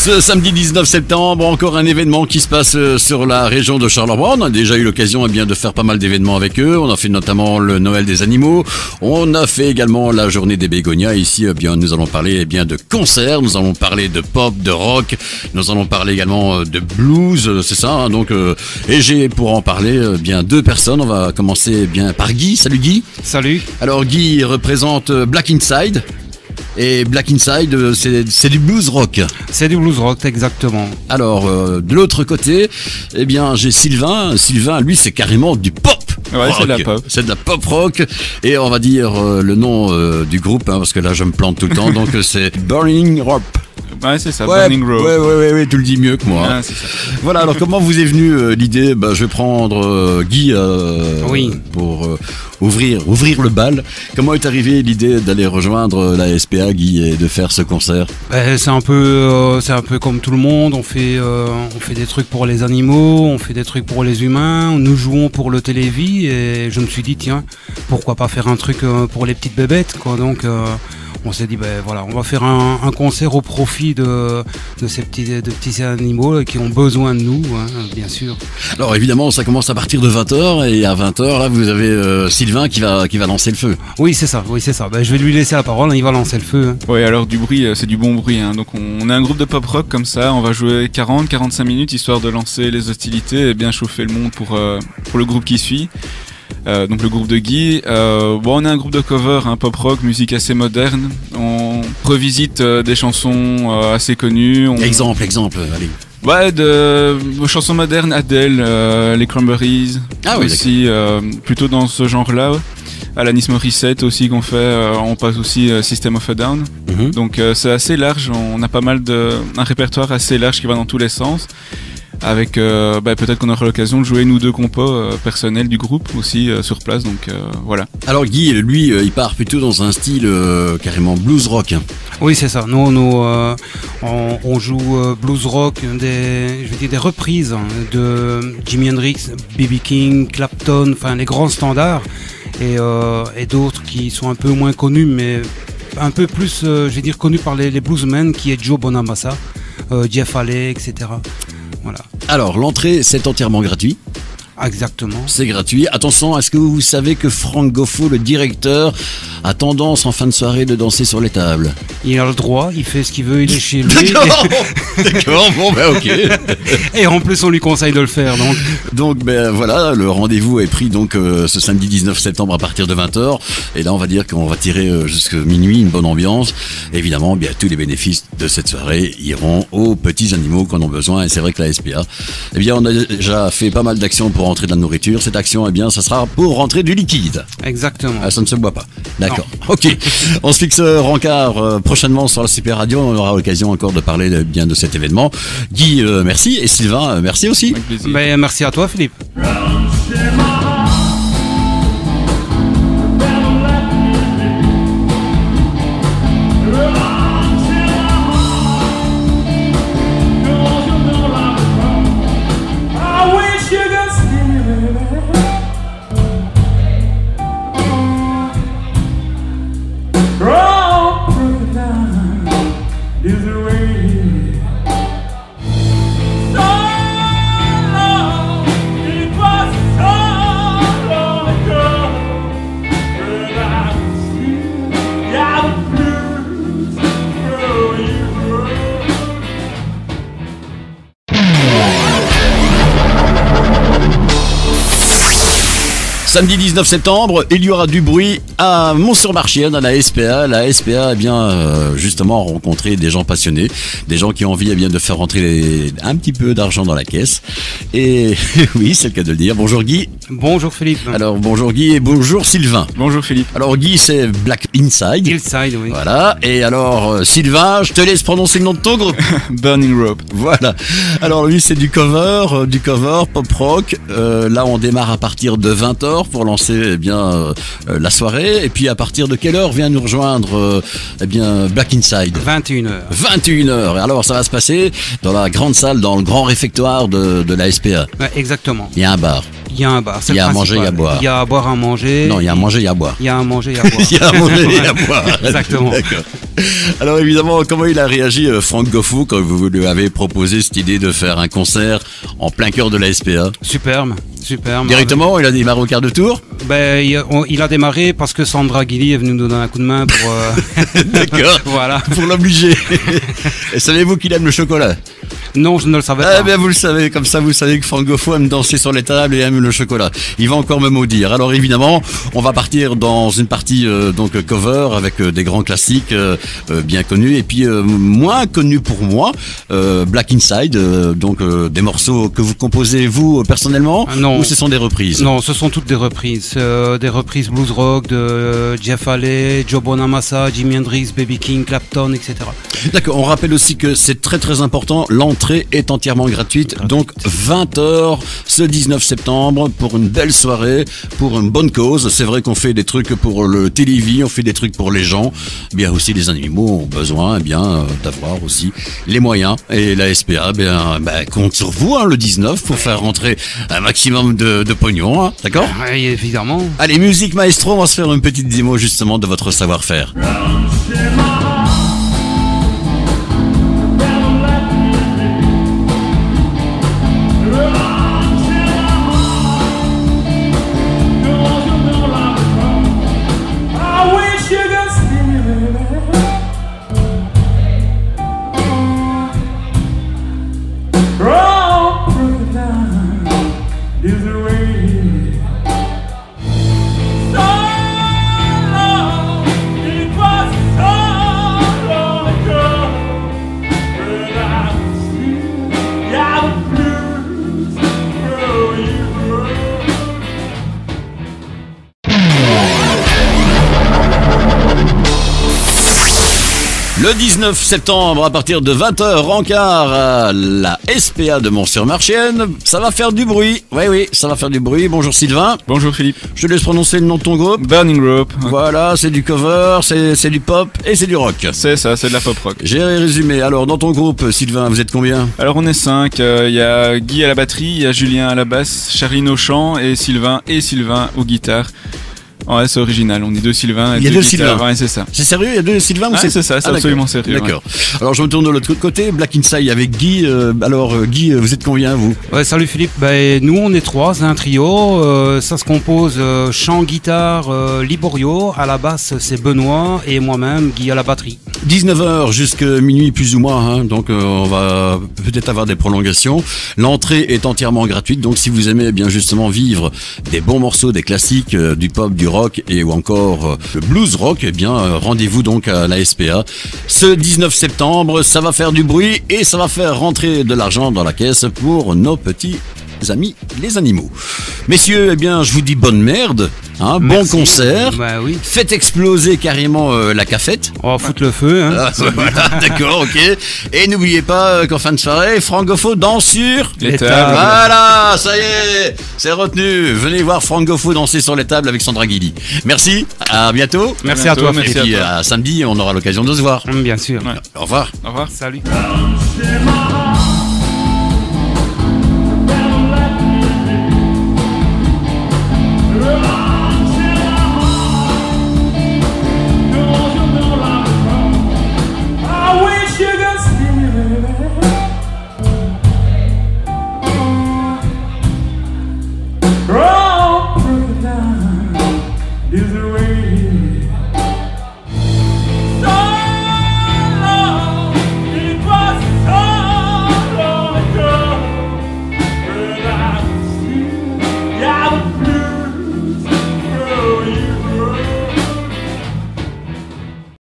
Ce samedi 19 septembre, encore un événement qui se passe sur la région de Charleroi. On a déjà eu l'occasion de faire pas mal d'événements avec eux. On a fait notamment le Noël des animaux. On a fait également la journée des bégonias. Ici, nous allons parler de concerts. Nous allons parler de pop, de rock. Nous allons parler également de blues. C'est ça. Hein, donc, et j'ai pour en parler deux personnes. On va commencer par Guy. Salut Guy. Salut. Alors Guy représente Black Inside. Et Black Inside, c'est du blues rock. C'est du blues rock, exactement. Alors, de l'autre côté, j'ai Sylvain. Sylvain, lui, c'est carrément du pop. Ouais, rock. c'est de la pop. C'est de la pop rock. Et on va dire le nom du groupe, parce que là, je me plante tout le temps. Donc, c'est Burning Rope. Ouais, c'est ça, Burning Rope. Ouais, tu le dis mieux que moi. Ouais, c'est ça. Voilà, alors comment vous est venue l'idée? Je vais prendre Guy pour ouvrir le bal. Comment est arrivée l'idée d'aller rejoindre la SPA, Guy, et de faire ce concert? C'est un peu comme tout le monde. On fait des trucs pour les animaux, on fait des trucs pour les humains. Nous jouons pour le télévis et je me suis dit tiens, pourquoi pas faire un truc pour les petites bébêtes, quoi. Donc on s'est dit on va faire un concert au profit de ces petits animaux qui ont besoin de nous, hein, bien sûr. Alors évidemment, ça commence à partir de 20h et à 20h, là, vous avez Sylvain qui va lancer le feu. Oui, c'est ça. Je vais lui laisser la parole, il va lancer le feu. Hein. Oui, alors du bruit, c'est du bon bruit. Hein. Donc on est un groupe de pop rock comme ça, on va jouer 40-45 minutes histoire de lancer les hostilités et bien chauffer le monde pour le groupe qui suit. Donc le groupe de Guy, on est un groupe de cover, pop rock, musique assez moderne. On revisite des chansons assez connues. Exemple, allez. Ouais, de chansons modernes, Adele, les Cranberries, aussi plutôt dans ce genre-là. Alanis Morissette aussi qu'on fait, on passe aussi System of a Down. Mm-hmm. Donc c'est assez large, on a pas mal un répertoire assez large qui va dans tous les sens. Avec peut-être qu'on aura l'occasion de jouer une ou deux compos personnels du groupe aussi sur place, donc voilà. Alors Guy, lui, il part plutôt dans un style carrément blues rock. Oui, c'est ça. Nous on joue blues rock, des reprises de Jimi Hendrix, B.B. King, Clapton, enfin les grands standards, et d'autres qui sont un peu moins connus, mais un peu plus, connus par les bluesmen, qui est Joe Bonamassa, Jeff Haley, etc. Voilà. Alors, l'entrée, c'est entièrement gratuit. Exactement. C'est gratuit. Attention, est-ce que vous savez que Frank Goffo, le directeur, a tendance en fin de soirée de danser sur les tables? Il a le droit, il fait ce qu'il veut, il est chez lui. D'accord, ok. Et en plus, on lui conseille de le faire. Donc voilà, le rendez-vous est pris ce samedi 19 septembre à partir de 20h. Et là, on va dire qu'on va tirer jusqu'à minuit une bonne ambiance. Évidemment, tous les bénéfices de cette soirée iront aux petits animaux qu'on a besoin. Et c'est vrai que la SPA, on a déjà fait pas mal d'actions pour rentrer de la nourriture. Cette action, ça sera pour rentrer du liquide. Exactement. Ça ne se boit pas. D'accord. Non. Ok. On se fixe rencard prochainement sur la Super Radio. On aura l'occasion encore de parler de cet événement. Guy, merci. Et Sylvain, merci aussi. Avec plaisir. Merci à toi, Philippe. Samedi 19 septembre, il y aura du bruit à Mont-sur-Marchienne, à la SPA. La SPA justement rencontrer des gens passionnés, des gens qui ont envie de faire rentrer un petit peu d'argent dans la caisse. Et oui, c'est le cas de le dire. Bonjour Guy. Bonjour Philippe. Alors bonjour Guy et bonjour Sylvain. Bonjour Philippe. Alors Guy, c'est Black Inside. Inside, oui. Voilà. Et alors Sylvain, je te laisse prononcer le nom de ton groupe. Burning Rope. Voilà. Alors lui, c'est du cover pop rock. Là, on démarre à partir de 20h pour lancer la soirée. Et puis à partir de quelle heure vient nous rejoindre Black Inside? 21h. 21h. Alors ça va se passer dans la grande salle, dans le grand réfectoire de la SPA. Ouais, exactement. Il y a un bar. Il y a un bar, c'est il y le a à manger, il y a à boire. Il y a à boire, à manger. Non, il y a à manger, il y a à boire. Il y a à manger, il y a à boire. Il y a à manger et à boire. Exactement. D'accord. Alors évidemment, comment il a réagi Franck Goffou quand vous lui avez proposé cette idée de faire un concert en plein cœur de la SPA? Superbe. Directement, il a démarré au quart de tour? Ben, il a démarré parce que Sandra Guilly est venue nous donner un coup de main pour... D'accord. Voilà. Pour l'obliger. Et savez-vous qu'il aime le chocolat? Non, je ne le savais pas. Eh bien, vous le savez, comme ça, vous savez que Franck Goffou aime danser sur les tables et aime le chocolat. Il va encore me maudire. Alors, évidemment, on va partir dans une partie donc cover avec des grands classiques bien connus et puis moins connus pour moi, Black Inside, donc des morceaux que vous composez vous personnellement, non. Ou ce sont des reprises? Non, ce sont toutes des reprises blues rock de Jeff Haley, Joe Bonamassa, Jimi Hendrix, B.B. King, Clapton, etc. D'accord. On rappelle aussi que c'est très très important. L'entrée est entièrement gratuite, donc 20h ce 19 septembre pour une belle soirée, pour une bonne cause. C'est vrai qu'on fait des trucs pour le télévis, on fait des trucs pour les gens. Bien aussi, les animaux ont besoin d'avoir aussi les moyens. Et la SPA compte sur vous le 19 pour faire rentrer un maximum de pognon, d'accord? Oui, évidemment. Allez, musique maestro, on va se faire une petite démo justement de votre savoir-faire. Le 19 septembre, à partir de 20h, rencard à la SPA de Mont-sur-Marchienne. Ça va faire du bruit. Oui, ça va faire du bruit. Bonjour Sylvain. Bonjour Philippe. Je te laisse prononcer le nom de ton groupe. Burning Rope. Voilà, c'est du cover, c'est du pop et c'est du rock. C'est ça, c'est de la pop rock. J'ai résumé. Alors, dans ton groupe, Sylvain, vous êtes combien? Alors, on est 5. Il y a Guy à la batterie, il y a Julien à la basse, Charline au chant et Sylvain aux guitares. Ouais, c'est original, on dit 2 Sylvain et 2 Sylvain. Ouais, c'est ça. C'est sérieux, il y a 2 Sylvain ou c'est ça, c'est absolument sérieux. D'accord. Ouais. Alors je me tourne de l'autre côté, Black Inside avec Guy. Guy, vous êtes combien vous? Ouais, salut Philippe, nous on est 3, c'est un trio. Ça se compose chant, guitare, Liborio, à la basse c'est Benoît et moi-même Guy à la batterie. 19h jusqu'à minuit plus ou moins, donc on va peut-être avoir des prolongations. L'entrée est entièrement gratuite, donc si vous aimez bien justement vivre des bons morceaux, des classiques, du pop, du rock ou encore le blues rock, rendez-vous donc à la SPA. Ce 19 septembre, ça va faire du bruit et ça va faire rentrer de l'argent dans la caisse pour nos petits amis les animaux. Messieurs, je vous dis bonne merde. Bon concert. Oui. Faites exploser carrément la cafette. On va foutre le feu. Voilà, d'accord, ok. Et n'oubliez pas qu'en fin de soirée, Franck Goffou danse sur les tables. Voilà, ça y est, c'est retenu. Venez voir Franck Goffou danser sur les tables avec Sandra Guilly. Merci, à bientôt. Merci à toi. Et puis à samedi, on aura l'occasion de se voir. Bien sûr. Au revoir. Au revoir. Salut.